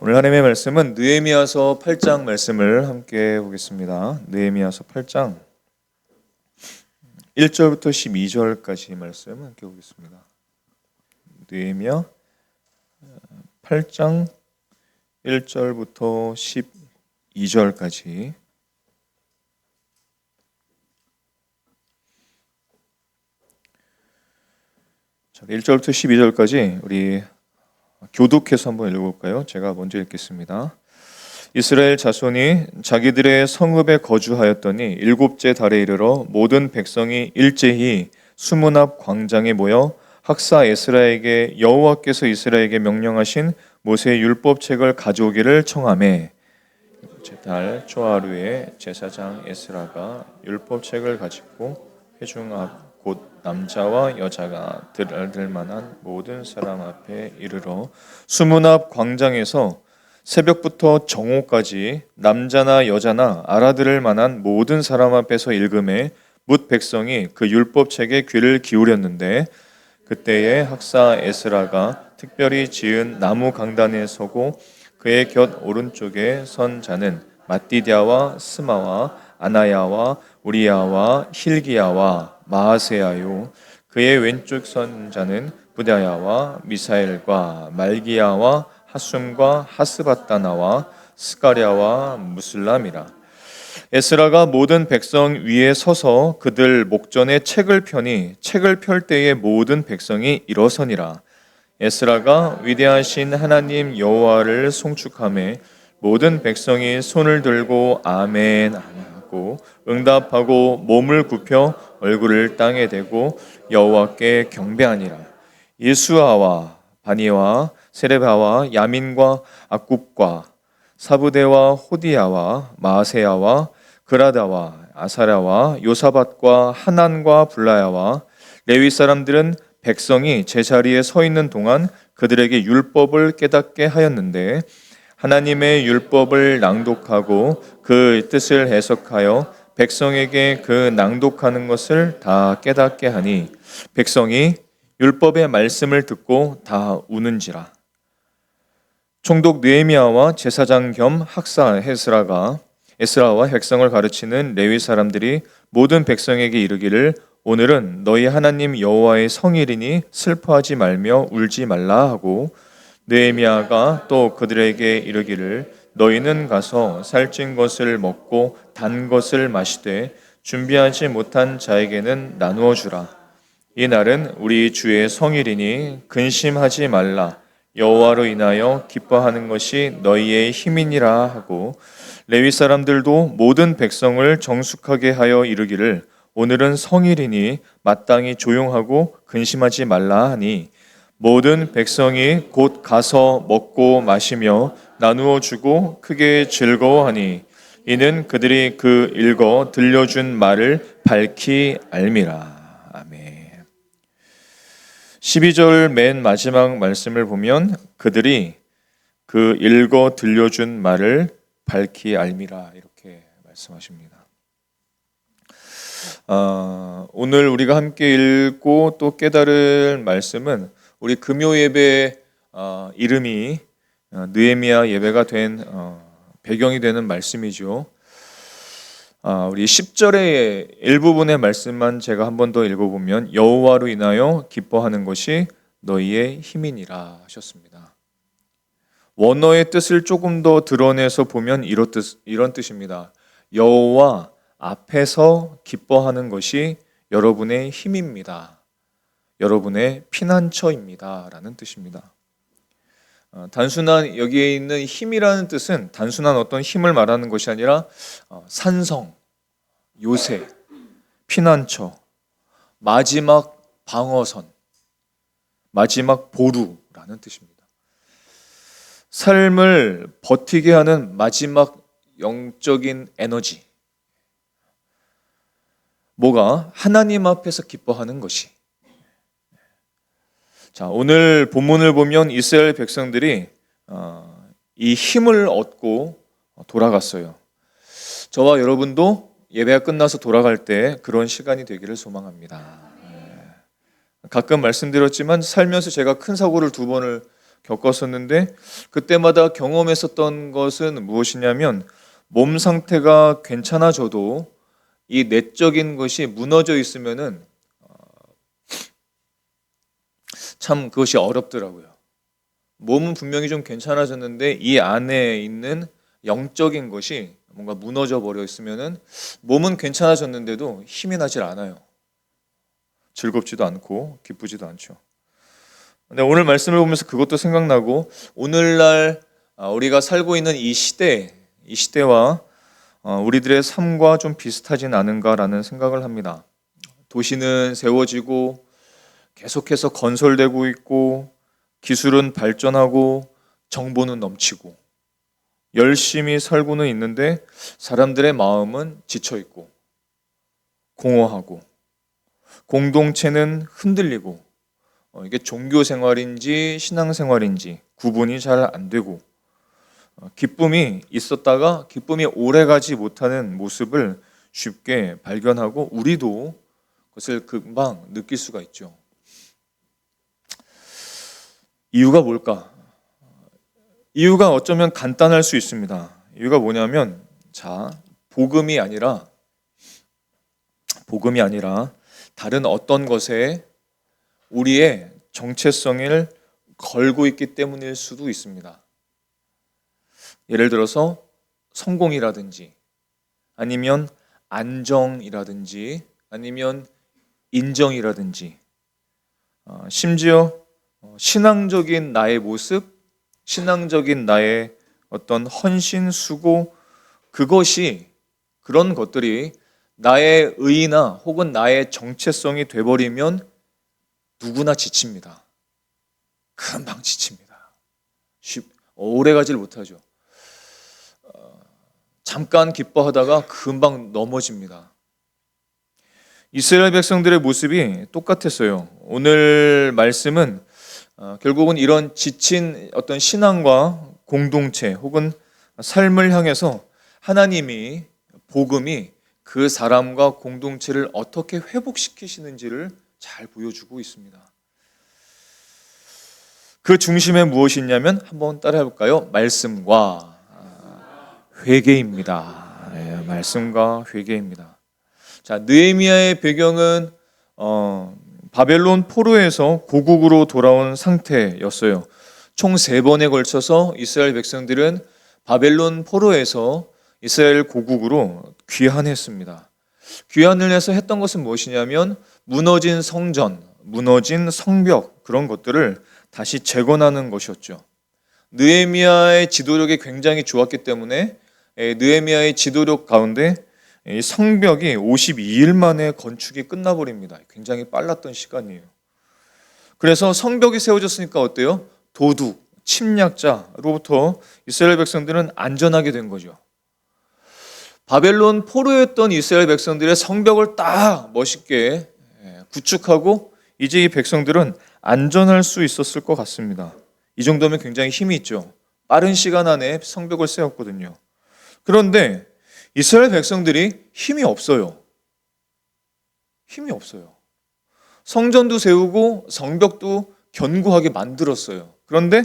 오늘 하나님의 말씀은 느헤미야서 8장 말씀을 함께 보겠습니다. 느헤미야서 8장 1절부터 12절까지 말씀 함께 보겠습니다. 느헤미야 8장 1절부터 12절까지. 자, 1절부터 12절까지 우리 교독해서 한번 읽어볼까요? 제가 먼저 읽겠습니다. 이스라엘 자손이 자기들의 성읍에 거주하였더니 일곱째 달에 이르러 모든 백성이 일제히 수문 앞 광장에 모여 학사 에스라에게 여호와께서 이스라엘에게 명령하신 모세의 율법책을 가져오기를 청하매, 일곱째 달 초하루에 제사장 에스라가 율법책을 가지고 회중 앞 곧 남자와 여자가 들을 만한 모든 사람 앞에 이르러 수문 앞 광장에서 새벽부터 정오까지 남자나 여자나 알아들을 만한 모든 사람 앞에서 읽음에 뭇 백성이 그 율법책에 귀를 기울였는데, 그때에 학사 에스라가 특별히 지은 나무 강단에 서고 그의 곁 오른쪽에 선 자는 마띠디아와 스마와 아나야와 우리야와 힐기야와 마아세야요, 그의 왼쪽 선 자는 부다야와 미사엘과 말기야와 하숨과 하스바다나와 스가랴와 무슬람이라. 에스라가 모든 백성 위에 서서 그들 목전에 책을 펴니 책을 펼 때에 모든 백성이 일어서니라. 에스라가 위대하신 하나님 여호와를 송축하며 모든 백성이 손을 들고 아멘 하고 응답하고 몸을 굽혀 얼굴을 땅에 대고 여호와께 경배하니라. 예수아와 바니와 세레바와 야민과 악굽과 사부대와 호디야와 마세야와 그라다와 아사랴와 요사밧과 하난과 블라야와 레위 사람들은 백성이 제자리에 서 있는 동안 그들에게 율법을 깨닫게 하였는데, 하나님의 율법을 낭독하고 그 뜻을 해석하여 백성에게 그 낭독하는 것을 다 깨닫게 하니 백성이 율법의 말씀을 듣고 다 우는지라. 총독 느헤미야와 제사장 겸 학사 에스라와 백성을 가르치는 레위 사람들이 모든 백성에게 이르기를, 오늘은 너희 하나님 여호와의 성일이니 슬퍼하지 말며 울지 말라 하고, 느헤미야가 또 그들에게 이르기를, 너희는 가서 살찐 것을 먹고 단 것을 마시되 준비하지 못한 자에게는 나누어 주라. 이 날은 우리 주의 성일이니 근심하지 말라. 여호와로 인하여 기뻐하는 것이 너희의 힘이니라 하고, 레위 사람들도 모든 백성을 정숙하게 하여 이르기를, 오늘은 성일이니 마땅히 조용하고 근심하지 말라 하니, 모든 백성이 곧 가서 먹고 마시며 나누어 주고 크게 즐거워하니, 이는 그들이 그 읽어 들려준 말을 밝히 알미라. 아멘. 12절 맨 마지막 말씀을 보면 그들이 그 읽어 들려준 말을 밝히 알미라 이렇게 말씀하십니다. 오늘 우리가 함께 읽고 또 깨달을 말씀은 우리 금요 예배 이름이 느헤미야 예배가 된 배경이 되는 말씀이죠. 우리 10절의 일부분의 말씀만 제가 한 번 더 읽어보면, 여호와로 인하여 기뻐하는 것이 너희의 힘이니라 하셨습니다. 원어의 뜻을 조금 더 드러내서 보면 이런 뜻입니다. 여호와 앞에서 기뻐하는 것이 여러분의 힘입니다. 여러분의 피난처입니다 라는 뜻입니다. 단순한 여기에 있는 힘이라는 뜻은 단순한 어떤 힘을 말하는 것이 아니라 산성, 요새, 피난처, 마지막 방어선, 마지막 보루라는 뜻입니다. 삶을 버티게 하는 마지막 영적인 에너지, 뭐가 하나님 앞에서 기뻐하는 것이. 자, 오늘 본문을 보면 이스라엘 백성들이 이 힘을 얻고 돌아갔어요. 저와 여러분도 예배가 끝나서 돌아갈 때 그런 시간이 되기를 소망합니다. 가끔 말씀드렸지만 살면서 제가 큰 사고를 2번을 겪었었는데 그때마다 경험했었던 것은 무엇이냐면 몸 상태가 괜찮아져도 이 내적인 것이 무너져 있으면은 참 그것이 어렵더라고요. 몸은 분명히 좀 괜찮아졌는데 이 안에 있는 영적인 것이 뭔가 무너져 버려 있으면은 몸은 괜찮아졌는데도 힘이 나질 않아요. 즐겁지도 않고 기쁘지도 않죠. 근데 오늘 말씀을 보면서 그것도 생각나고 오늘날 우리가 살고 있는 이 시대와 우리들의 삶과 좀 비슷하진 않은가라는 생각을 합니다. 도시는 세워지고 계속해서 건설되고 있고 기술은 발전하고 정보는 넘치고 열심히 살고는 있는데 사람들의 마음은 지쳐 있고 공허하고 공동체는 흔들리고 이게 종교 생활인지 신앙 생활인지 구분이 잘 안 되고 기쁨이 있었다가 기쁨이 오래가지 못하는 모습을 쉽게 발견하고 우리도 그것을 금방 느낄 수가 있죠. 이유가 뭘까? 이유가 어쩌면 간단할 수 있습니다. 이유가 뭐냐면 복음이 아니라 다른 어떤 것에 우리의 정체성을 걸고 있기 때문일 수도 있습니다. 예를 들어서 성공이라든지 아니면 안정이라든지 아니면 인정이라든지 심지어 신앙적인 나의 모습, 신앙적인 나의 어떤 헌신, 수고 그런 것들이 나의 의의나 혹은 나의 정체성이 돼버리면 누구나 지칩니다. 금방 지칩니다. 오래 가지를 못하죠. 잠깐 기뻐하다가 금방 넘어집니다. 이스라엘 백성들의 모습이 똑같았어요. 오늘 말씀은 결국은 이런 지친 어떤 신앙과 공동체 혹은 삶을 향해서 하나님이 복음이 그 사람과 공동체를 어떻게 회복시키시는지를 잘 보여주고 있습니다. 그 중심에 무엇이 있냐면 한번 따라해 볼까요? 말씀과 회개입니다. 말씀과 회개입니다. 자, 느헤미야의 배경은 바벨론 포로에서 고국으로 돌아온 상태였어요. 총 3번에 걸쳐서 이스라엘 백성들은 바벨론 포로에서 이스라엘 고국으로 귀환했습니다. 귀환을 해서 했던 것은 무엇이냐면 무너진 성전, 무너진 성벽 그런 것들을 다시 재건하는 것이었죠. 느헤미야의 지도력이 굉장히 좋았기 때문에 느헤미야의 지도력 가운데 이 성벽이 52일 만에 건축이 끝나버립니다. 굉장히 빨랐던 시간이에요. 그래서 성벽이 세워졌으니까 어때요? 도둑, 침략자로부터 이스라엘 백성들은 안전하게 된 거죠. 바벨론 포로였던 이스라엘 백성들의 성벽을 딱 멋있게 구축하고 이제 이 백성들은 안전할 수 있었을 것 같습니다. 이 정도면 굉장히 힘이 있죠. 빠른 시간 안에 성벽을 세웠거든요. 그런데 이스라엘 백성들이 힘이 없어요. 힘이 없어요. 성전도 세우고 성벽도 견고하게 만들었어요. 그런데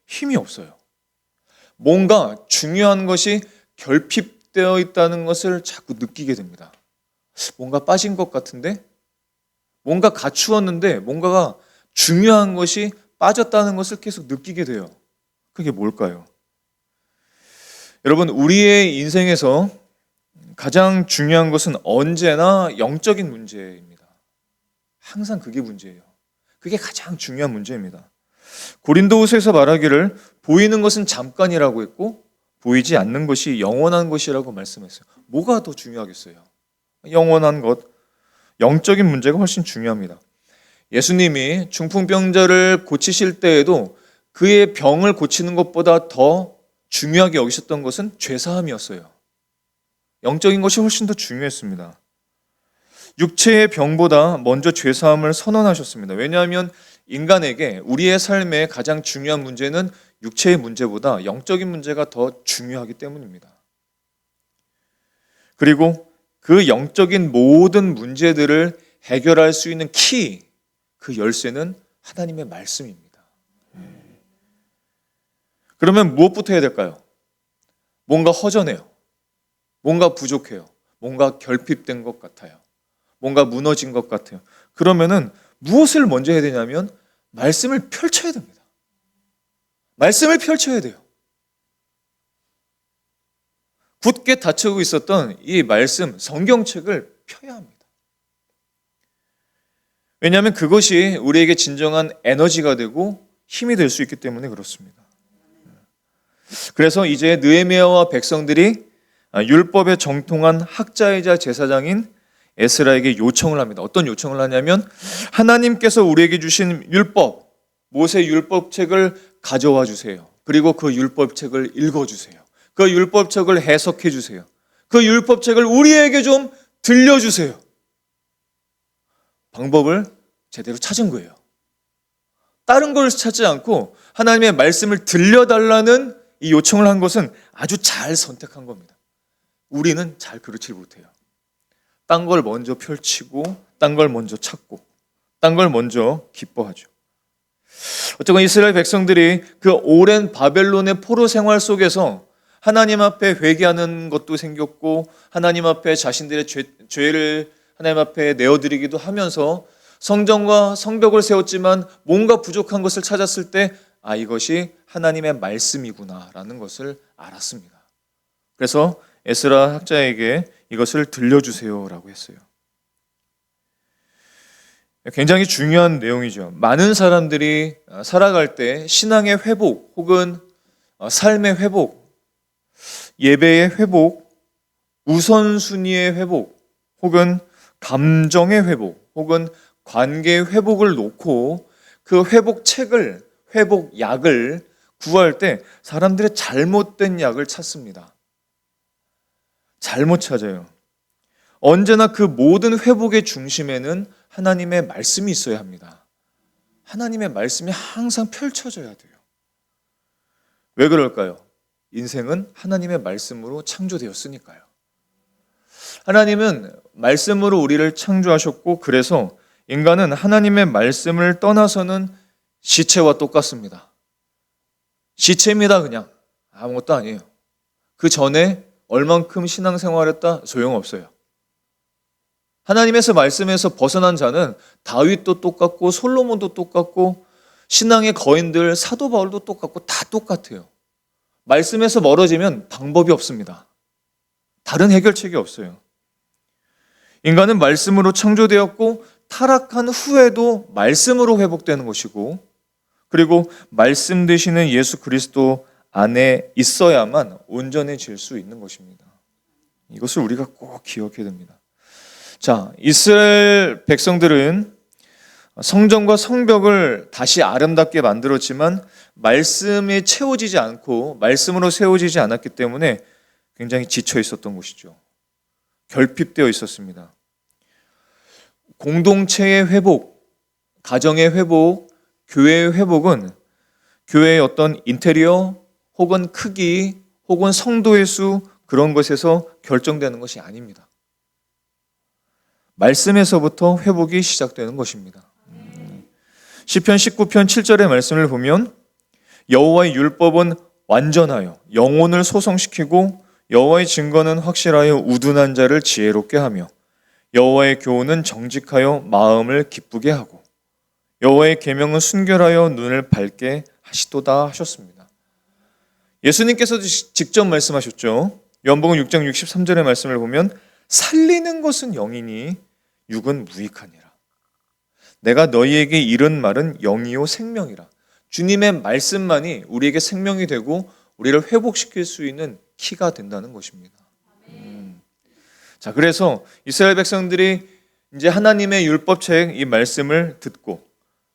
힘이 없어요. 뭔가 중요한 것이 결핍되어 있다는 것을 자꾸 느끼게 됩니다. 뭔가 빠진 것 같은데? 뭔가 갖추었는데 뭔가가 중요한 것이 빠졌다는 것을 계속 느끼게 돼요. 그게 뭘까요? 여러분, 우리의 인생에서 가장 중요한 것은 언제나 영적인 문제입니다. 항상 그게 문제예요. 그게 가장 중요한 문제입니다. 고린도후서에서 말하기를 보이는 것은 잠깐이라고 했고 보이지 않는 것이 영원한 것이라고 말씀했어요. 뭐가 더 중요하겠어요? 영원한 것, 영적인 문제가 훨씬 중요합니다. 예수님이 중풍병자를 고치실 때에도 그의 병을 고치는 것보다 더 중요하게 여기셨던 것은 죄사함이었어요. 영적인 것이 훨씬 더 중요했습니다. 육체의 병보다 먼저 죄사함을 선언하셨습니다. 왜냐하면 인간에게 우리의 삶의 가장 중요한 문제는 육체의 문제보다 영적인 문제가 더 중요하기 때문입니다. 그리고 그 영적인 모든 문제들을 해결할 수 있는 그 열쇠는 하나님의 말씀입니다. 그러면 무엇부터 해야 될까요? 뭔가 허전해요. 뭔가 부족해요. 뭔가 결핍된 것 같아요. 뭔가 무너진 것 같아요. 그러면은 무엇을 먼저 해야 되냐면 말씀을 펼쳐야 됩니다. 말씀을 펼쳐야 돼요. 굳게 닫히고 있었던 이 말씀, 성경책을 펴야 합니다. 왜냐하면 그것이 우리에게 진정한 에너지가 되고 힘이 될 수 있기 때문에 그렇습니다. 그래서 이제 느헤미야와 백성들이 율법에 정통한 학자이자 제사장인 에스라에게 요청을 합니다. 어떤 요청을 하냐면 하나님께서 우리에게 주신 율법, 모세 율법책을 가져와 주세요. 그리고 그 율법책을 읽어주세요. 그 율법책을 해석해 주세요. 그 율법책을 우리에게 좀 들려주세요. 방법을 제대로 찾은 거예요. 다른 걸 찾지 않고 하나님의 말씀을 들려달라는 이 요청을 한 것은 아주 잘 선택한 겁니다. 우리는 잘 그렇지 못해요. 딴 걸 먼저 펼치고 딴 걸 먼저 찾고 딴 걸 먼저 기뻐하죠. 어쨌건 이스라엘 백성들이 그 오랜 바벨론의 포로 생활 속에서 하나님 앞에 회개하는 것도 생겼고 하나님 앞에 자신들의 죄를 하나님 앞에 내어드리기도 하면서 성전과 성벽을 세웠지만 뭔가 부족한 것을 찾았을 때 이것이 하나님의 말씀이구나라는 것을 알았습니다. 그래서 에스라 학자에게 이것을 들려주세요라고 했어요. 굉장히 중요한 내용이죠. 많은 사람들이 살아갈 때 신앙의 회복 혹은 삶의 회복, 예배의 회복, 우선순위의 회복 혹은 감정의 회복 혹은 관계의 회복을 놓고 그 회복책을, 회복약을 구할 때 사람들의 잘못된 약을 찾습니다. 잘못 찾아요. 언제나 그 모든 회복의 중심에는 하나님의 말씀이 있어야 합니다. 하나님의 말씀이 항상 펼쳐져야 돼요. 왜 그럴까요? 인생은 하나님의 말씀으로 창조되었으니까요. 하나님은 말씀으로 우리를 창조하셨고 그래서 인간은 하나님의 말씀을 떠나서는 시체와 똑같습니다. 시체입니다. 그냥 아무것도 아니에요. 그 전에 얼만큼 신앙생활했다 소용없어요. 하나님에서 말씀에서 벗어난 자는 다윗도 똑같고 솔로몬도 똑같고 신앙의 거인들 사도 바울도 똑같고 다 똑같아요. 말씀에서 멀어지면 방법이 없습니다. 다른 해결책이 없어요. 인간은 말씀으로 창조되었고 타락한 후에도 말씀으로 회복되는 것이고 그리고 말씀 되시는 예수 그리스도 안에 있어야만 온전해질 수 있는 것입니다. 이것을 우리가 꼭 기억해야 됩니다. 자, 이스라엘 백성들은 성전과 성벽을 다시 아름답게 만들었지만 말씀에 채워지지 않고 말씀으로 세워지지 않았기 때문에 굉장히 지쳐 있었던 것이죠. 결핍되어 있었습니다. 공동체의 회복, 가정의 회복, 교회의 회복은 교회의 어떤 인테리어 혹은 크기 혹은 성도의 수 그런 것에서 결정되는 것이 아닙니다. 말씀에서부터 회복이 시작되는 것입니다. 시편 19편 7절의 말씀을 보면 여호와의 율법은 완전하여 영혼을 소성시키고 여호와의 증거는 확실하여 우둔한 자를 지혜롭게 하며 여호와의 교훈은 정직하여 마음을 기쁘게 하고 여호와의 계명은 순결하여 눈을 밝게 하시도다 하셨습니다. 예수님께서도 직접 말씀하셨죠. 요한복음 6장 63절의 말씀을 보면 살리는 것은 영이니 육은 무익하니라. 내가 너희에게 이른 말은 영이요 생명이라. 주님의 말씀만이 우리에게 생명이 되고 우리를 회복시킬 수 있는 키가 된다는 것입니다. 자, 그래서 이스라엘 백성들이 이제 하나님의 율법책 이 말씀을 듣고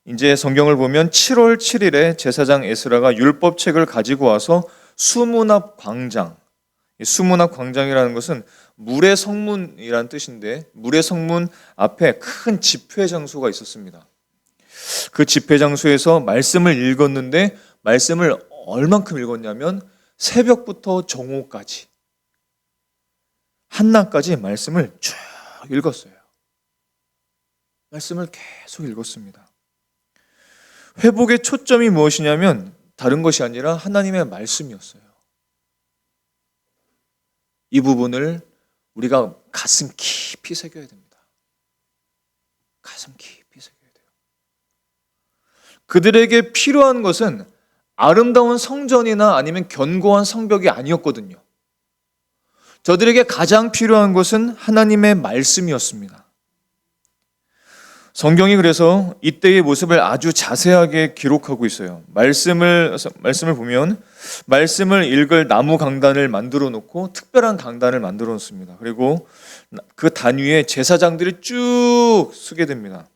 이제 성경을 보면 7월 7일에 제사장 에스라가 율법책을 가지고 와서 수문 앞 광장, 수문 앞 광장이라는 것은 물의 성문이라는 뜻인데 물의 성문 앞에 큰 집회 장소가 있었습니다. 그 집회 장소에서 말씀을 읽었는데 말씀을 얼만큼 읽었냐면 새벽부터 정오까지 한낮까지 말씀을 쭉 읽었어요. 말씀을 계속 읽었습니다. 회복의 초점이 무엇이냐면 다른 것이 아니라 하나님의 말씀이었어요. 이 부분을 우리가 가슴 깊이 새겨야 됩니다. 가슴 깊이 새겨야 돼요. 그들에게 필요한 것은 아름다운 성전이나 아니면 견고한 성벽이 아니었거든요. 저들에게 가장 필요한 것은 하나님의 말씀이었습니다. 성경이 그래서 이때의 모습을 아주 자세하게 기록하고 있어요. 말씀을 보면 말씀을 읽을 나무 강단을 만들어 놓고 특별한 강단을 만들어 놓습니다. 그리고 그 단 위에 제사장들이 쭉 서게 됩니다.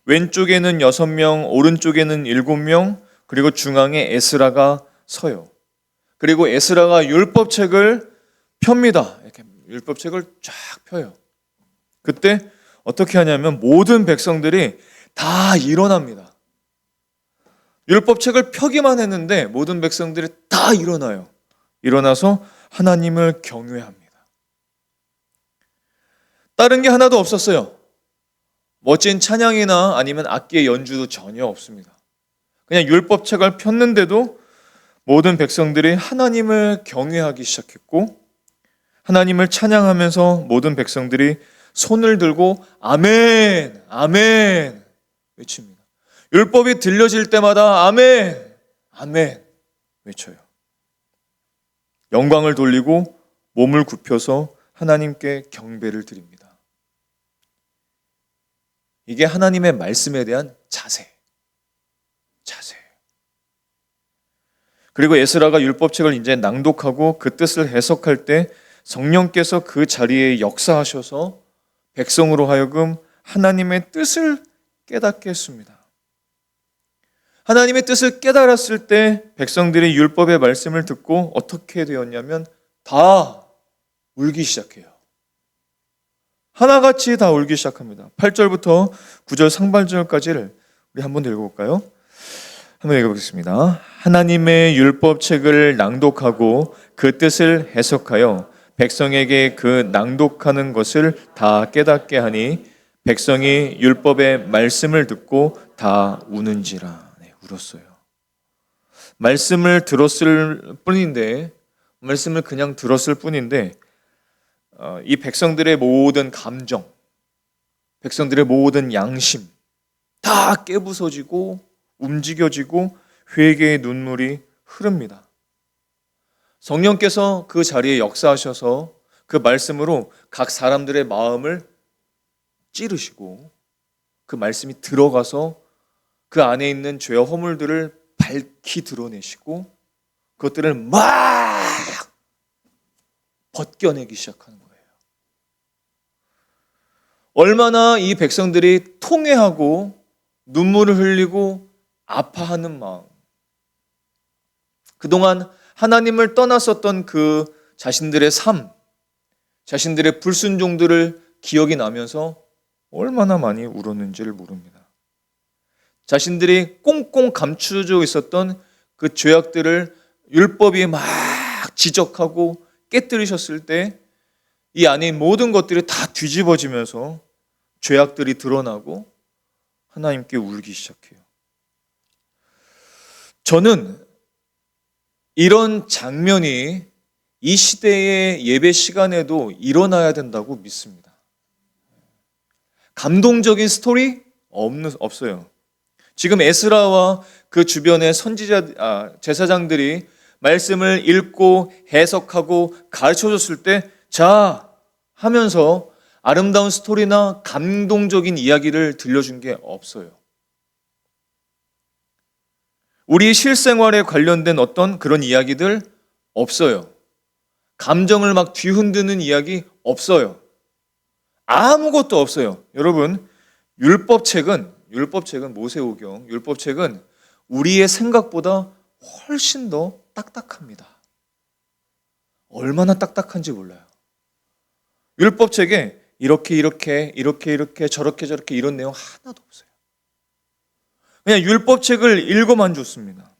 왼쪽에는 6명, 오른쪽에는 7명, 그리고 중앙에 에스라가 서요. 그리고 에스라가 율법책을 펴니다. 이렇게 율법책을 쫙 펴요. 그때 어떻게 하냐면 모든 백성들이 다 일어납니다. 율법책을 펴기만 했는데 모든 백성들이 다 일어나요. 일어나서 하나님을 경외합니다. 다른 게 하나도 없었어요. 멋진 찬양이나 아니면 악기의 연주도 전혀 없습니다. 그냥 율법책을 폈는데도 모든 백성들이 하나님을 경외하기 시작했고 하나님을 찬양하면서 모든 백성들이 손을 들고 아멘, 아멘 외칩니다. 율법이 들려질 때마다 아멘, 아멘 외쳐요. 영광을 돌리고 몸을 굽혀서 하나님께 경배를 드립니다. 이게 하나님의 말씀에 대한 자세. 그리고 에스라가 율법책을 이제 낭독하고 그 뜻을 해석할 때 성령께서 그 자리에 역사하셔서 백성으로 하여금 하나님의 뜻을 깨닫게 했습니다. 하나님의 뜻을 깨달았을 때 백성들이 율법의 말씀을 듣고 어떻게 되었냐면 다 울기 시작해요. 하나같이 다 울기 시작합니다. 8절부터 9절 상반절까지를 우리 한번 읽어볼까요? 한번 읽어보겠습니다. 하나님의 율법책을 낭독하고 그 뜻을 해석하여 백성에게 그 낭독하는 것을 다 깨닫게 하니 백성이 율법의 말씀을 듣고 다 우는지라. 네, 울었어요. 말씀을 들었을 뿐인데 말씀을 그냥 들었을 뿐인데 이 백성들의 모든 감정, 백성들의 모든 양심 다 깨부서지고 움직여지고 회개의 눈물이 흐릅니다. 성령께서 그 자리에 역사하셔서 그 말씀으로 각 사람들의 마음을 찌르시고 그 말씀이 들어가서 그 안에 있는 죄와 허물들을 밝히 드러내시고 그것들을 막 벗겨내기 시작하는 거예요. 얼마나 이 백성들이 통회하고 눈물을 흘리고 아파하는 마음. 그동안 하나님을 떠났었던 그 자신들의 삶, 자신들의 불순종들을 기억이 나면서 얼마나 많이 울었는지를 모릅니다. 자신들이 꽁꽁 감추어져 있었던 그 죄악들을 율법이 막 지적하고 깨뜨리셨을 때 이 안에 모든 것들이 다 뒤집어지면서 죄악들이 드러나고 하나님께 울기 시작해요. 저는 이런 장면이 이 시대의 예배 시간에도 일어나야 된다고 믿습니다. 감동적인 스토리 없어요. 지금 에스라와 그 주변의 제사장들이 말씀을 읽고 해석하고 가르쳐줬을 때 자 하면서 아름다운 스토리나 감동적인 이야기를 들려준 게 없어요. 우리 실생활에 관련된 어떤 그런 이야기들 없어요. 감정을 막 뒤흔드는 이야기 없어요. 아무것도 없어요. 여러분, 율법책은 모세오경, 율법책은 우리의 생각보다 훨씬 더 딱딱합니다. 얼마나 딱딱한지 몰라요. 율법책에 이렇게 저렇게 이런 내용 하나도 없어요. 그냥 율법책을 읽어만 줬습니다.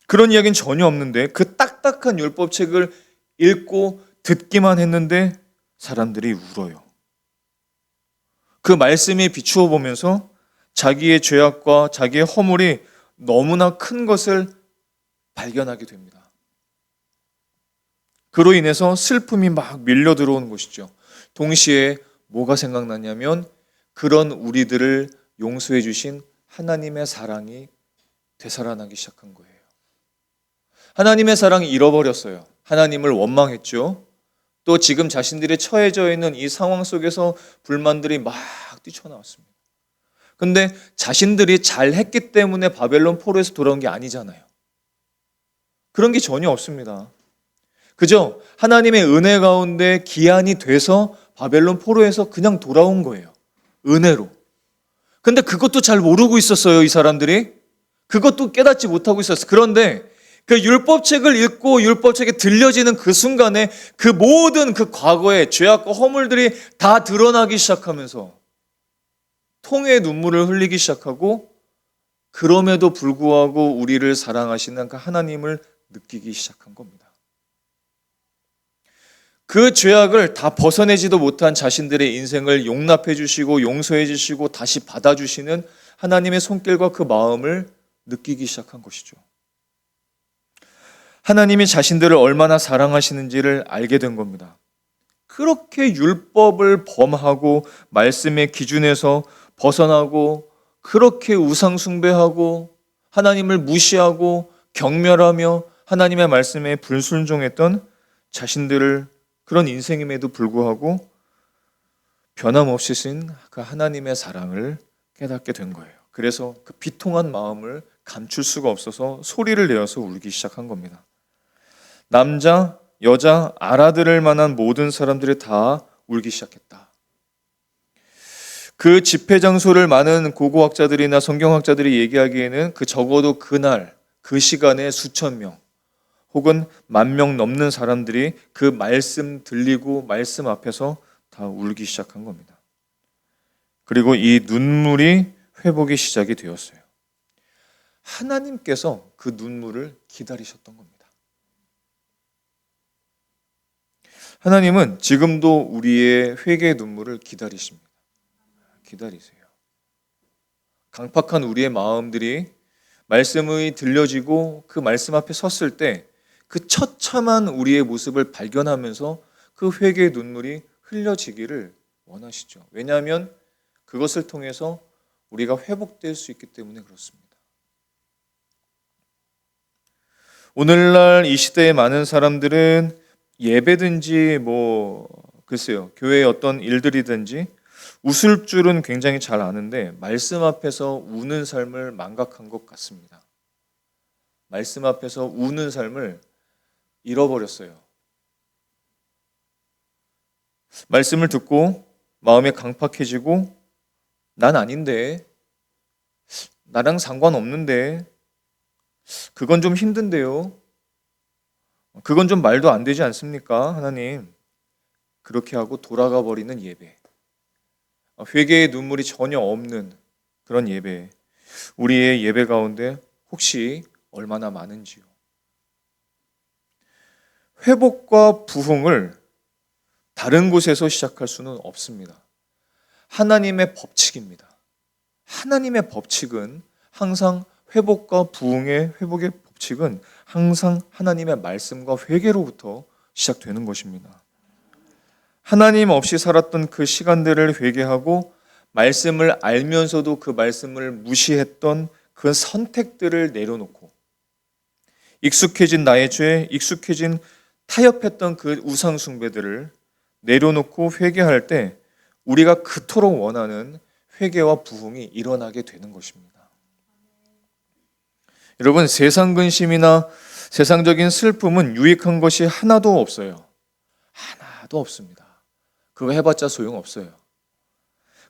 그런 이야기는 전혀 없는데 그 딱딱한 율법책을 읽고 듣기만 했는데 사람들이 울어요. 그 말씀에 비추어 보면서 자기의 죄악과 자기의 허물이 너무나 큰 것을 발견하게 됩니다. 그로 인해서 슬픔이 막 밀려 들어오는 것이죠. 동시에 뭐가 생각나냐면 그런 우리들을 용서해 주신 하나님의 사랑이 되살아나기 시작한 거예요. 하나님의 사랑이 잃어버렸어요. 하나님을 원망했죠. 또 지금 자신들이 처해져 있는 이 상황 속에서 불만들이 막 뛰쳐나왔습니다. 근데 자신들이 잘했기 때문에 바벨론 포로에서 돌아온 게 아니잖아요. 그런 게 전혀 없습니다. 그저 하나님의 은혜 가운데 기한이 돼서 바벨론 포로에서 그냥 돌아온 거예요. 은혜로. 근데 그것도 잘 모르고 있었어요, 이 사람들이. 그것도 깨닫지 못하고 있었어요. 그런데 그 율법책을 읽고 율법책에 들려지는 그 순간에 그 모든 그 과거의 죄악과 허물들이 다 드러나기 시작하면서 통의 눈물을 흘리기 시작하고, 그럼에도 불구하고 우리를 사랑하시는 그 하나님을 느끼기 시작한 겁니다. 그 죄악을 다 벗어내지도 못한 자신들의 인생을 용납해 주시고 용서해 주시고 다시 받아주시는 하나님의 손길과 그 마음을 느끼기 시작한 것이죠. 하나님이 자신들을 얼마나 사랑하시는지를 알게 된 겁니다. 그렇게 율법을 범하고 말씀의 기준에서 벗어나고 그렇게 우상 숭배하고 하나님을 무시하고 경멸하며 하나님의 말씀에 불순종했던 자신들을, 그런 인생임에도 불구하고 변함없이 신 그 하나님의 사랑을 깨닫게 된 거예요. 그래서 그 비통한 마음을 감출 수가 없어서 소리를 내어서 울기 시작한 겁니다. 남자, 여자, 알아들을 만한 모든 사람들이 다 울기 시작했다. 그 집회 장소를 많은 고고학자들이나 성경학자들이 얘기하기에는 그 적어도 그날, 그 시간에 수천 명 혹은 10,000명 넘는 사람들이 그 말씀 들리고 말씀 앞에서 다 울기 시작한 겁니다. 그리고 이 눈물이 회복이 시작이 되었어요. 하나님께서 그 눈물을 기다리셨던 겁니다. 하나님은 지금도 우리의 회개의 눈물을 기다리십니다. 기다리세요. 강팍한 우리의 마음들이 말씀이 들려지고 그 말씀 앞에 섰을 때 그 처참한 우리의 모습을 발견하면서 그 회개의 눈물이 흘려지기를 원하시죠. 왜냐하면 그것을 통해서 우리가 회복될 수 있기 때문에 그렇습니다. 오늘날 이 시대의 많은 사람들은 예배든지 글쎄요, 교회의 어떤 일들이든지 웃을 줄은 굉장히 잘 아는데 말씀 앞에서 우는 삶을 망각한 것 같습니다. 말씀 앞에서 우는 삶을 잃어버렸어요. 말씀을 듣고 마음이 강팍해지고 난 아닌데, 나랑 상관없는데, 그건 좀 힘든데요, 그건 좀 말도 안 되지 않습니까, 하나님? 그렇게 하고 돌아가 버리는 예배, 회개의 눈물이 전혀 없는 그런 예배, 우리의 예배 가운데 혹시 얼마나 많은지요. 회복과 부흥을 다른 곳에서 시작할 수는 없습니다. 하나님의 법칙입니다. 하나님의 법칙은 항상 회복과 부흥의 회복의 법칙은 항상 하나님의 말씀과 회개로부터 시작되는 것입니다. 하나님 없이 살았던 그 시간들을 회개하고 말씀을 알면서도 그 말씀을 무시했던 그 선택들을 내려놓고 익숙해진 나의 죄, 익숙해진 타협했던 그 우상 숭배들을 내려놓고 회개할 때 우리가 그토록 원하는 회개와 부흥이 일어나게 되는 것입니다. 여러분, 세상 근심이나 세상적인 슬픔은 유익한 것이 하나도 없어요. 하나도 없습니다. 그거 해봤자 소용없어요.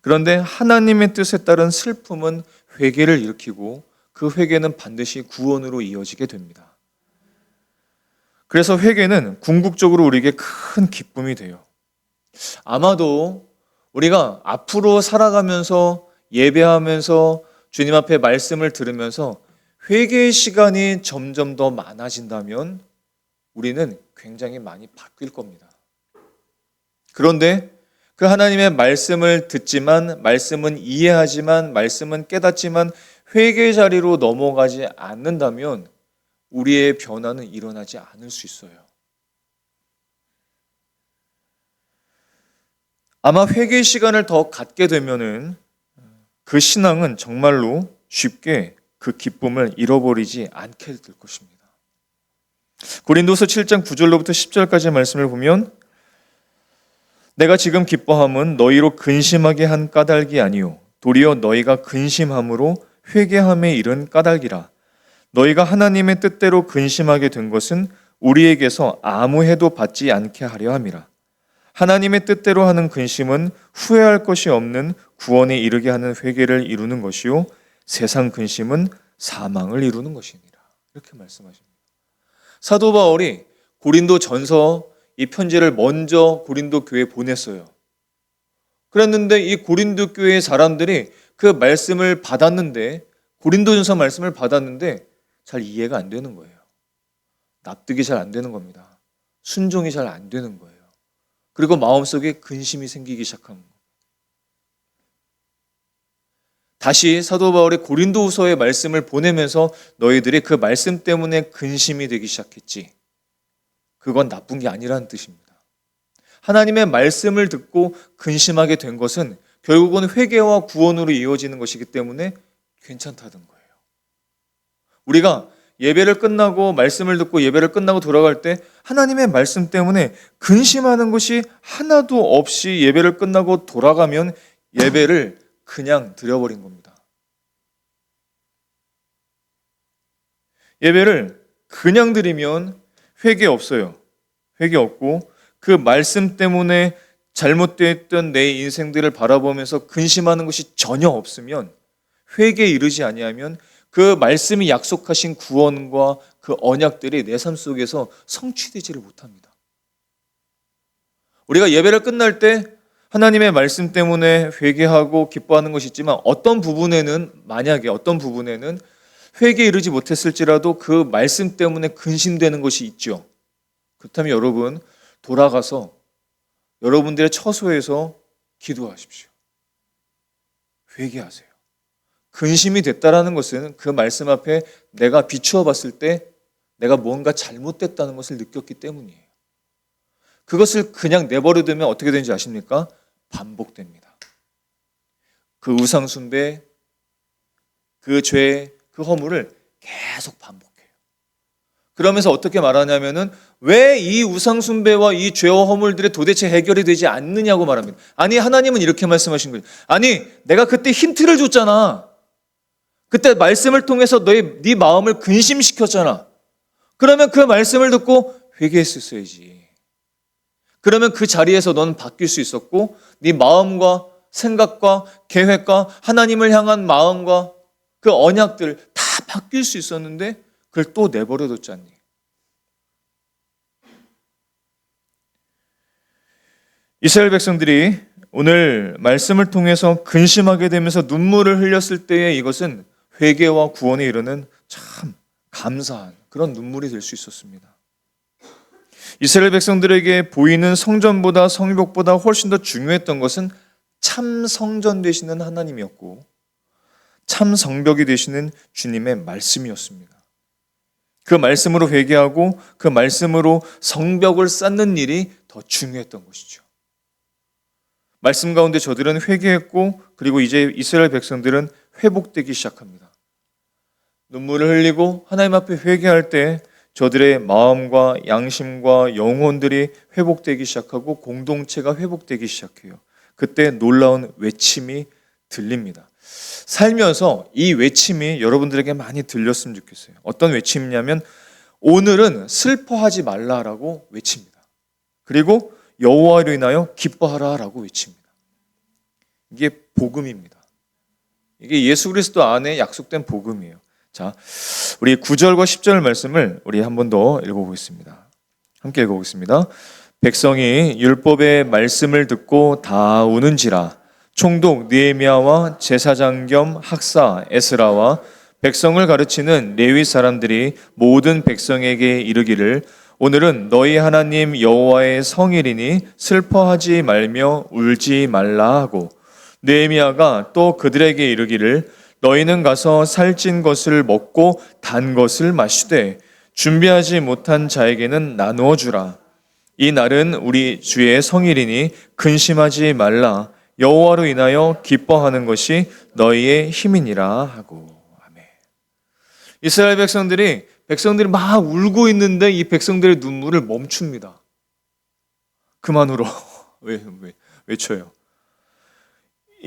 그런데 하나님의 뜻에 따른 슬픔은 회개를 일으키고 그 회개는 반드시 구원으로 이어지게 됩니다. 그래서 회개는 궁극적으로 우리에게 큰 기쁨이 돼요. 아마도 우리가 앞으로 살아가면서 예배하면서 주님 앞에 말씀을 들으면서 회개의 시간이 점점 더 많아진다면 우리는 굉장히 많이 바뀔 겁니다. 그런데 그 하나님의 말씀을 듣지만, 말씀은 이해하지만, 말씀은 깨닫지만 회개 자리로 넘어가지 않는다면 우리의 변화는 일어나지 않을 수 있어요. 아마 회개 시간을 더 갖게 되면은 그 신앙은 정말로 쉽게 그 기쁨을 잃어버리지 않게 될 것입니다. 고린도서 7장 9절로부터 10절까지 말씀을 보면 내가 지금 기뻐함은 너희로 근심하게 한 까닭이 아니요 도리어 너희가 근심함으로 회개함에 이른 까닭이라. 너희가 하나님의 뜻대로 근심하게 된 것은 우리에게서 아무 해도 받지 않게 하려 함이라. 하나님의 뜻대로 하는 근심은 후회할 것이 없는 구원에 이르게 하는 회개를 이루는 것이요 세상 근심은 사망을 이루는 것이니라. 이렇게 말씀하십니다. 사도 바울이 고린도 전서 이 편지를 먼저 고린도 교회에 보냈어요. 그랬는데 이 고린도 교회의 사람들이 그 말씀을 받았는데, 고린도전서 말씀을 받았는데 잘 이해가 안 되는 거예요. 납득이 잘 안 되는 겁니다. 순종이 잘 안 되는 거예요. 그리고 마음속에 근심이 생기기 시작한 거예요. 다시 사도 바울이 고린도후서의 말씀을 보내면서 너희들이 그 말씀 때문에 근심이 되기 시작했지. 그건 나쁜 게 아니라는 뜻입니다. 하나님의 말씀을 듣고 근심하게 된 것은 결국은 회개와 구원으로 이어지는 것이기 때문에 괜찮다는 거예요. 우리가 예배를 끝나고 말씀을 듣고 예배를 끝나고 돌아갈 때 하나님의 말씀 때문에 근심하는 것이 하나도 없이 예배를 끝나고 돌아가면 예배를 그냥 드려버린 겁니다. 예배를 그냥 드리면 회개 없어요. 회개 없고 그 말씀 때문에 잘못되었던 내 인생들을 바라보면서 근심하는 것이 전혀 없으면, 회개에 이르지 아니하면 그 말씀이 약속하신 구원과 그 언약들이 내 삶 속에서 성취되지를 못합니다. 우리가 예배를 끝날 때 하나님의 말씀 때문에 회개하고 기뻐하는 것이 있지만 어떤 부분에는 회개에 이르지 못했을지라도 그 말씀 때문에 근심되는 것이 있죠. 그렇다면 여러분 돌아가서 여러분들의 처소에서 기도하십시오. 회개하세요. 근심이 됐다라는 것은 그 말씀 앞에 내가 비추어 봤을 때 내가 뭔가 잘못됐다는 것을 느꼈기 때문이에요. 그것을 그냥 내버려두면 어떻게 되는지 아십니까? 반복됩니다. 그 우상 숭배, 그 죄, 그 허물을 계속 반복해요. 그러면서 어떻게 말하냐면은 왜 이 우상 숭배와 이 죄와 허물들이 도대체 해결이 되지 않느냐고 말합니다. 아니, 하나님은 이렇게 말씀하신 거예요. 아니, 내가 그때 힌트를 줬잖아. 그때 말씀을 통해서 네 마음을 근심시켰잖아. 그러면 그 말씀을 듣고 회개했었어야지. 그러면 그 자리에서 넌 바뀔 수 있었고 네 마음과 생각과 계획과 하나님을 향한 마음과 그 언약들 다 바뀔 수 있었는데 그걸 또 내버려뒀지 않니? 이스라엘 백성들이 오늘 말씀을 통해서 근심하게 되면서 눈물을 흘렸을 때에 이것은 회개와 구원에 이르는 참 감사한 그런 눈물이 될 수 있었습니다. 이스라엘 백성들에게 보이는 성전보다 성벽보다 훨씬 더 중요했던 것은 참 성전 되시는 하나님이었고 참 성벽이 되시는 주님의 말씀이었습니다. 그 말씀으로 회개하고 그 말씀으로 성벽을 쌓는 일이 더 중요했던 것이죠. 말씀 가운데 저들은 회개했고 그리고 이제 이스라엘 백성들은 회복되기 시작합니다. 눈물을 흘리고 하나님 앞에 회개할 때 저들의 마음과 양심과 영혼들이 회복되기 시작하고 공동체가 회복되기 시작해요. 그때 놀라운 외침이 들립니다. 살면서 이 외침이 여러분들에게 많이 들렸으면 좋겠어요. 어떤 외침이냐면 오늘은 슬퍼하지 말라라고 외칩니다. 그리고 여호와로 인하여 기뻐하라라고 외칩니다. 이게 복음입니다. 이게 예수 그리스도 안에 약속된 복음이에요. 자, 우리 9절과 10절 말씀을 우리 한 번 더 읽어보겠습니다. 함께 읽어보겠습니다. 백성이 율법의 말씀을 듣고 다 우는지라. 총독 느헤미야와 제사장 겸 학사 에스라와 백성을 가르치는 레위 사람들이 모든 백성에게 이르기를 오늘은 너희 하나님 여호와의 성일이니 슬퍼하지 말며 울지 말라 하고 느헤미야가 또 그들에게 이르기를 너희는 가서 살찐 것을 먹고 단 것을 마시되 준비하지 못한 자에게는 나누어 주라. 이 날은 우리 주의 성일이니 근심하지 말라. 여호와로 인하여 기뻐하는 것이 너희의 힘이니라 하고. 아멘. 이스라엘 백성들이 막 울고 있는데 이 백성들의 눈물을 멈춥니다. 그만 울어. 왜 외쳐요.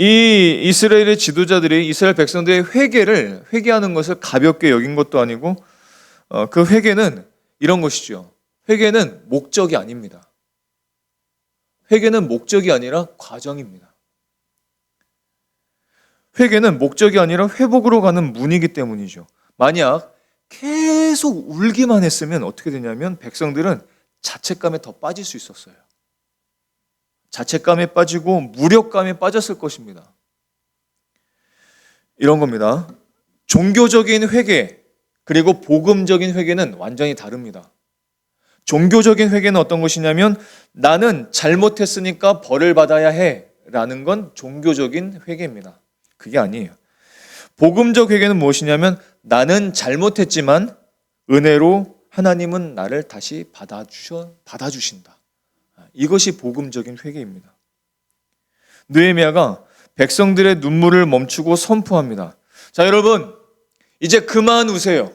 이 이스라엘의 지도자들이 이스라엘 백성들의 회개하는 것을 가볍게 여긴 것도 아니고 그 회개는 이런 것이죠. 회개는 목적이 아닙니다. 회개는 목적이 아니라 과정입니다. 회개는 목적이 아니라 회복으로 가는 문이기 때문이죠. 만약 계속 울기만 했으면 어떻게 되냐면 백성들은 자책감에 더 빠질 수 있었어요. 자책감에 빠지고 무력감에 빠졌을 것입니다. 이런 겁니다. 종교적인 회개 그리고 복음적인 회개는 완전히 다릅니다. 종교적인 회개는 어떤 것이냐면 나는 잘못했으니까 벌을 받아야 해 라는 건 종교적인 회개입니다. 그게 아니에요. 복음적 회개는 무엇이냐면 나는 잘못했지만 은혜로 하나님은 나를 다시 받아주신다. 이것이 복음적인 회개입니다. 느헤미야가 백성들의 눈물을 멈추고 선포합니다. 자, 여러분, 이제 그만 우세요.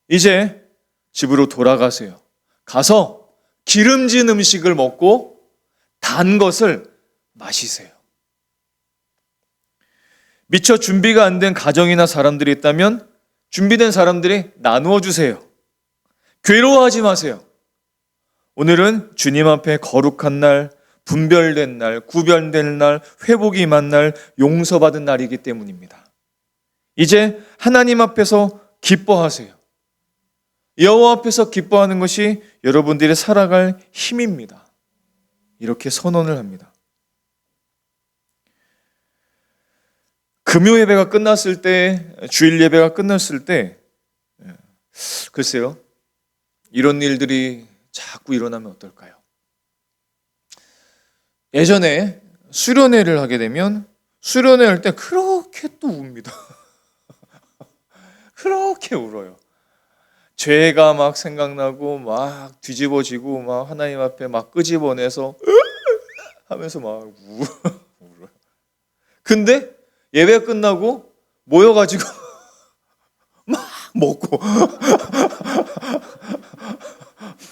이제 집으로 돌아가세요. 가서 기름진 음식을 먹고 단 것을 마시세요. 미처 준비가 안 된 가정이나 사람들이 있다면 준비된 사람들이 나누어 주세요. 괴로워하지 마세요. 오늘은 주님 앞에 거룩한 날, 분별된 날, 구별된 날, 회복이 임한 날, 용서받은 날이기 때문입니다. 이제 하나님 앞에서 기뻐하세요. 여호와 앞에서 기뻐하는 것이 여러분들이 살아갈 힘입니다. 이렇게 선언을 합니다. 금요 예배가 끝났을 때, 주일 예배가 끝났을 때, 글쎄요, 이런 일들이 자꾸 일어나면 어떨까요? 예전에 수련회를 하게 되면 수련회 할 때 그렇게 또 웁니다. 그렇게 울어요. 죄가 막 생각나고 막 뒤집어지고 막 하나님 앞에 막 끄집어내서 하면서 막 울어요. 근데 예배 끝나고 모여가지고 막 먹고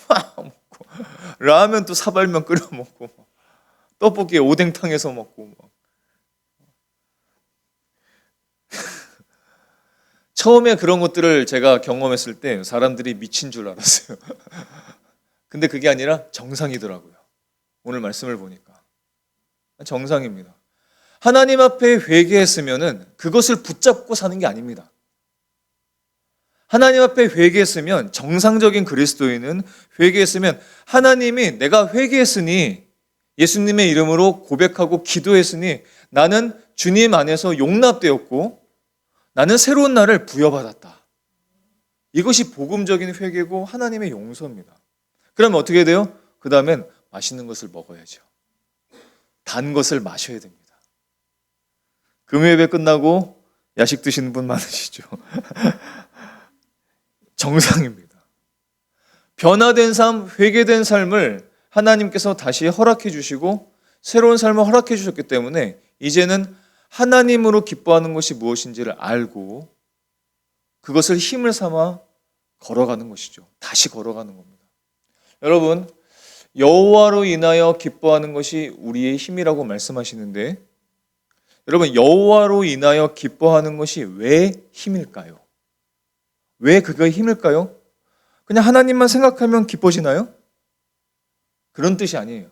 막 먹고 라면 또 사발면 끓여 먹고 떡볶이에 오뎅탕에서 먹고 막. 처음에 그런 것들을 제가 경험했을 때 사람들이 미친 줄 알았어요. 근데 그게 아니라 정상이더라고요. 오늘 말씀을 보니까 정상입니다. 하나님 앞에 회개했으면은 그것을 붙잡고 사는 게 아닙니다. 하나님 앞에 회개했으면 정상적인 그리스도인은 회개했으면 하나님이 내가 회개했으니 예수님의 이름으로 고백하고 기도했으니 나는 주님 안에서 용납되었고 나는 새로운 나를 부여받았다. 이것이 복음적인 회개고 하나님의 용서입니다. 그러면 어떻게 돼요? 그 다음엔 맛있는 것을 먹어야죠. 단 것을 마셔야 됩니다. 금요예배 끝나고 야식 드시는 분 많으시죠? 정상입니다. 변화된 삶, 회개된 삶을 하나님께서 다시 허락해 주시고 새로운 삶을 허락해 주셨기 때문에 이제는 하나님으로 기뻐하는 것이 무엇인지를 알고 그것을 힘을 삼아 걸어가는 것이죠. 다시 걸어가는 겁니다. 여러분, 여호와로 인하여 기뻐하는 것이 우리의 힘이라고 말씀하시는데 여러분, 여호와로 인하여 기뻐하는 것이 왜 힘일까요? 왜 그게 힘일까요? 그냥 하나님만 생각하면 기뻐지나요? 그런 뜻이 아니에요.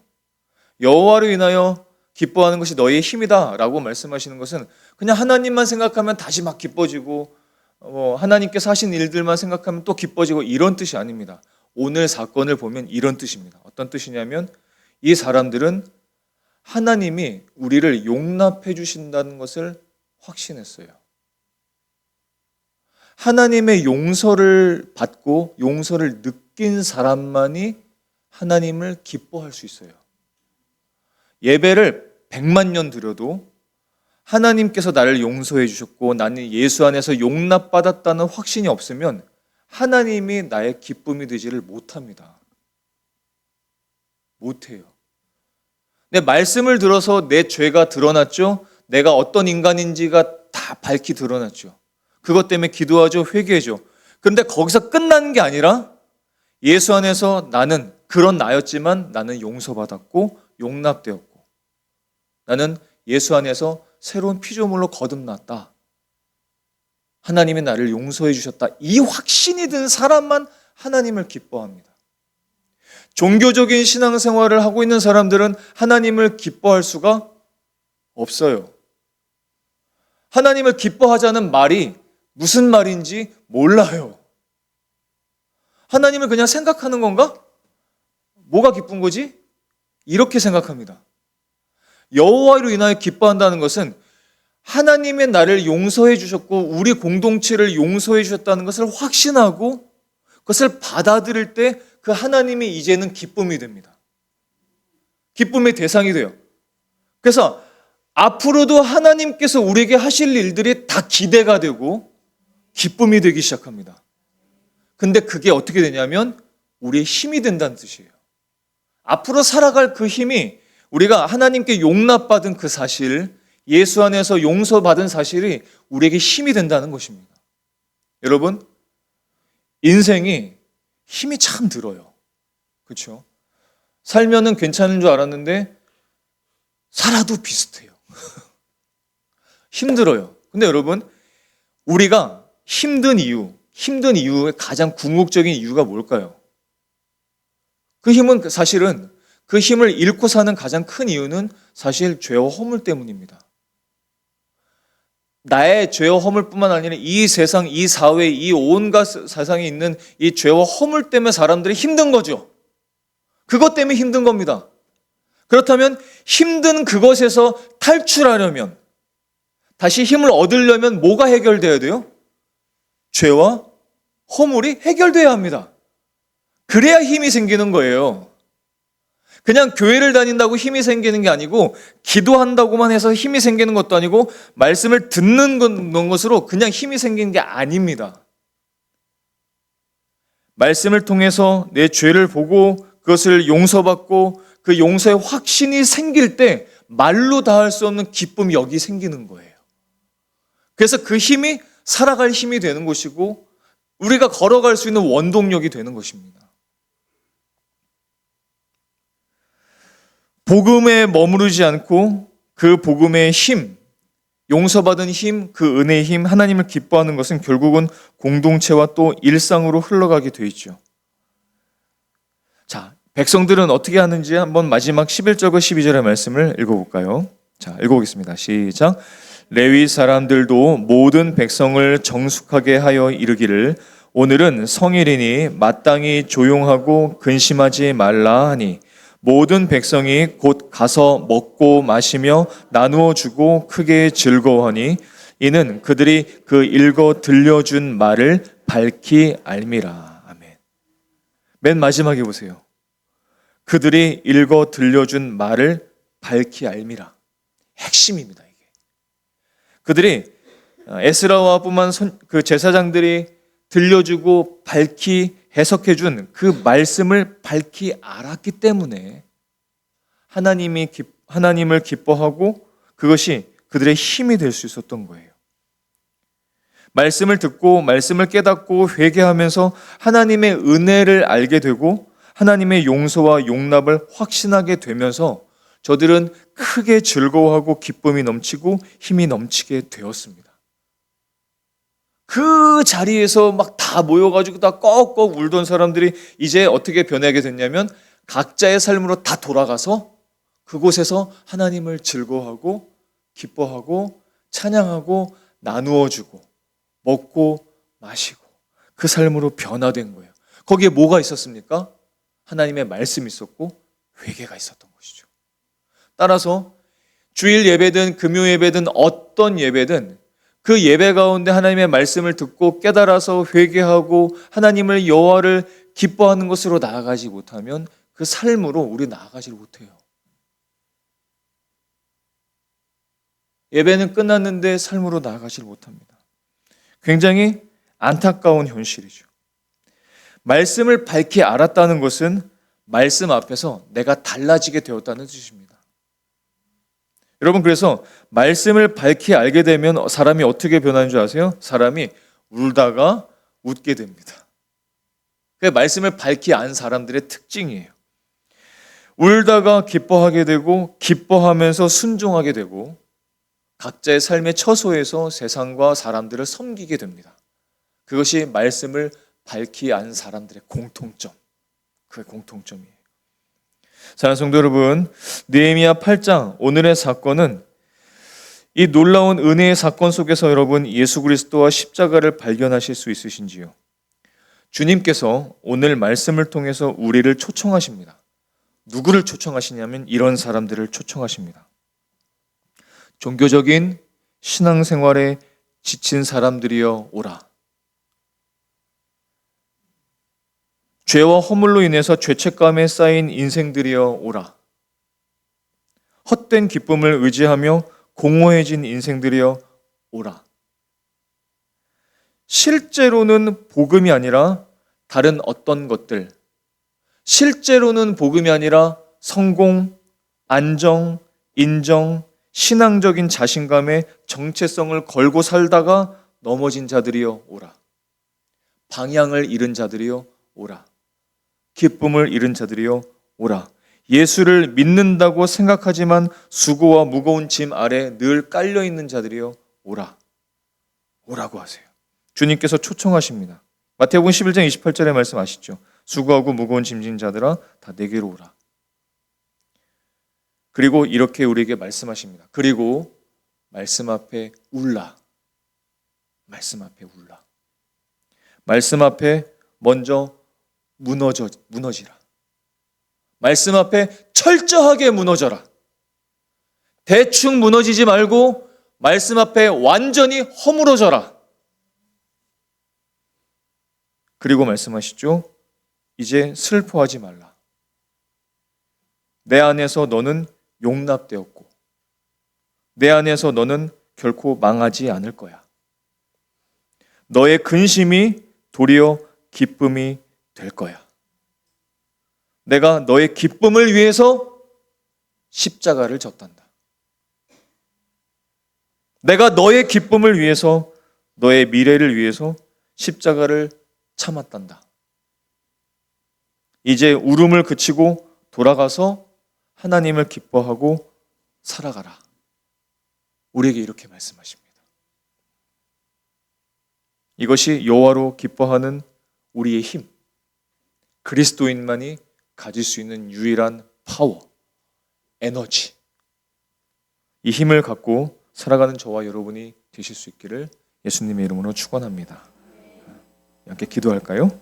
여호와로 인하여 기뻐하는 것이 너희의 힘이다 라고 말씀하시는 것은 그냥 하나님만 생각하면 다시 막 기뻐지고 하나님께서 하신 일들만 생각하면 또 기뻐지고 이런 뜻이 아닙니다. 오늘 사건을 보면 이런 뜻입니다. 어떤 뜻이냐면 이 사람들은 하나님이 우리를 용납해 주신다는 것을 확신했어요. 하나님의 용서를 받고 용서를 느낀 사람만이 하나님을 기뻐할 수 있어요. 예배를 100만 년 드려도 하나님께서 나를 용서해 주셨고 나는 예수 안에서 용납받았다는 확신이 없으면 하나님이 나의 기쁨이 되지를 못합니다. 못해요. 내 말씀을 들어서 내 죄가 드러났죠? 내가 어떤 인간인지가 다 밝히 드러났죠. 그것 때문에 기도하죠, 회개하죠. 그런데 거기서 끝나는 게 아니라 예수 안에서 나는 그런 나였지만 나는 용서받았고 용납되었고 나는 예수 안에서 새로운 피조물로 거듭났다. 하나님이 나를 용서해 주셨다. 이 확신이 든 사람만 하나님을 기뻐합니다. 종교적인 신앙생활을 하고 있는 사람들은 하나님을 기뻐할 수가 없어요. 하나님을 기뻐하자는 말이 무슨 말인지 몰라요. 하나님을 그냥 생각하는 건가? 뭐가 기쁜 거지? 이렇게 생각합니다. 여호와로 인하여 기뻐한다는 것은 하나님의 나를 용서해 주셨고 우리 공동체를 용서해 주셨다는 것을 확신하고 그것을 받아들일 때 그 하나님이 이제는 기쁨이 됩니다. 기쁨의 대상이 돼요. 그래서 앞으로도 하나님께서 우리에게 하실 일들이 다 기대가 되고 기쁨이 되기 시작합니다. 근데 그게 어떻게 되냐면 우리의 힘이 된다는 뜻이에요. 앞으로 살아갈 그 힘이 우리가 하나님께 용납받은 그 사실, 예수 안에서 용서받은 사실이 우리에게 힘이 된다는 것입니다. 여러분, 인생이 힘이 참 들어요. 그렇죠? 살면은 괜찮은 줄 알았는데 살아도 비슷해요. 힘들어요. 근데 여러분, 우리가 힘든 이유의 가장 궁극적인 이유가 뭘까요? 그 힘은 사실은 그 힘을 잃고 사는 가장 큰 이유는 사실 죄와 허물 때문입니다. 나의 죄와 허물뿐만 아니라 이 세상, 이 사회, 이 온갖 세상에 있는 이 죄와 허물 때문에 사람들이 힘든 거죠. 그것 때문에 힘든 겁니다. 그렇다면 힘든 그것에서 탈출하려면, 다시 힘을 얻으려면 뭐가 해결돼야 돼요? 죄와 허물이 해결돼야 합니다. 그래야 힘이 생기는 거예요. 그냥 교회를 다닌다고 힘이 생기는 게 아니고 기도한다고만 해서 힘이 생기는 것도 아니고 말씀을 듣는 것으로 그냥 힘이 생기는 게 아닙니다. 말씀을 통해서 내 죄를 보고 그것을 용서받고 그 용서의 확신이 생길 때 말로 다할 수 없는 기쁨이 여기 생기는 거예요. 그래서 그 힘이 살아갈 힘이 되는 것이고 우리가 걸어갈 수 있는 원동력이 되는 것입니다. 복음에 머무르지 않고 그 복음의 힘, 용서받은 힘, 그 은혜의 힘, 하나님을 기뻐하는 것은 결국은 공동체와 또 일상으로 흘러가게 돼 있죠. 자, 백성들은 어떻게 하는지 한번 마지막 11절과 12절의 말씀을 읽어볼까요? 자, 읽어보겠습니다. 시작. 레위 사람들도 모든 백성을 정숙하게 하여 이르기를 오늘은 성일이니 마땅히 조용하고 근심하지 말라 하니 모든 백성이 곧 가서 먹고 마시며 나누어 주고 크게 즐거워하니 이는 그들이 그 읽어 들려준 말을 밝히 알미라. 아멘. 맨 마지막에 보세요. 그들이 읽어 들려준 말을 밝히 알미라. 핵심입니다, 이게. 그들이 에스라와 뿐만 그 제사장들이 들려주고 밝히 해석해준 그 말씀을 밝히 알았기 때문에 하나님을 기뻐하고 그것이 그들의 힘이 될 수 있었던 거예요. 말씀을 듣고 말씀을 깨닫고 회개하면서 하나님의 은혜를 알게 되고 하나님의 용서와 용납을 확신하게 되면서 저들은 크게 즐거워하고 기쁨이 넘치고 힘이 넘치게 되었습니다. 그 자리에서 막 다 모여가지고 다 꺽꺽 울던 사람들이 이제 어떻게 변하게 됐냐면 각자의 삶으로 다 돌아가서 그곳에서 하나님을 즐거워하고 기뻐하고 찬양하고 나누어주고 먹고 마시고 그 삶으로 변화된 거예요. 거기에 뭐가 있었습니까? 하나님의 말씀이 있었고 회개가 있었던 것이죠. 따라서 주일 예배든 금요 예배든 어떤 예배든 그 예배 가운데 하나님의 말씀을 듣고 깨달아서 회개하고 하나님을 여호와를 기뻐하는 것으로 나아가지 못하면 그 삶으로 우리 나아가지 못해요. 예배는 끝났는데 삶으로 나아가질 못합니다. 굉장히 안타까운 현실이죠. 말씀을 밝히 알았다는 것은 말씀 앞에서 내가 달라지게 되었다는 뜻입니다. 여러분, 그래서 말씀을 밝히 알게 되면 사람이 어떻게 변하는 줄 아세요? 사람이 울다가 웃게 됩니다. 그게 말씀을 밝히 안 사람들의 특징이에요. 울다가 기뻐하게 되고, 기뻐하면서 순종하게 되고, 각자의 삶의 처소에서 세상과 사람들을 섬기게 됩니다. 그것이 말씀을 밝히 안 사람들의 공통점, 그게 공통점이에요. 사랑하는 성도 여러분, 느헤미야 8장 오늘의 사건은 이 놀라운 은혜의 사건 속에서 여러분 예수 그리스도와 십자가를 발견하실 수 있으신지요? 주님께서 오늘 말씀을 통해서 우리를 초청하십니다. 누구를 초청하시냐면 이런 사람들을 초청하십니다. 종교적인 신앙생활에 지친 사람들이여 오라. 죄와 허물로 인해서 죄책감에 쌓인 인생들이여 오라. 헛된 기쁨을 의지하며 공허해진 인생들이여 오라. 실제로는 복음이 아니라 다른 어떤 것들, 실제로는 복음이 아니라 성공, 안정, 인정, 신앙적인 자신감에 정체성을 걸고 살다가 넘어진 자들이여 오라. 방향을 잃은 자들이여 오라. 기쁨을 잃은 자들이여 오라. 예수를 믿는다고 생각하지만 수고와 무거운 짐 아래 늘 깔려있는 자들이여 오라. 오라고 하세요. 주님께서 초청하십니다. 마태복음 11장 28절의 말씀 아시죠? 수고하고 무거운 짐진 자들아 다 내게로 오라. 그리고 이렇게 우리에게 말씀하십니다. 그리고 말씀 앞에 울라. 말씀 앞에 울라. 말씀 앞에 먼저 무너지라. 말씀 앞에 철저하게 무너져라. 대충 무너지지 말고 말씀 앞에 완전히 허물어져라. 그리고 말씀하시죠. 이제 슬퍼하지 말라. 내 안에서 너는 용납되었고 내 안에서 너는 결코 망하지 않을 거야. 너의 근심이 도리어 기쁨이 될 거야. 내가 너의 기쁨을 위해서 십자가를 졌단다. 내가 너의 기쁨을 위해서, 너의 미래를 위해서 십자가를 참았단다. 이제 울음을 그치고 돌아가서 하나님을 기뻐하고 살아가라. 우리에게 이렇게 말씀하십니다. 이것이 여호와로 기뻐하는 우리의 힘, 그리스도인만이 가질 수 있는 유일한 파워, 에너지. 이 힘을 갖고 살아가는 저와 여러분이 되실 수 있기를 예수님의 이름으로 축원합니다. 함께 기도할까요?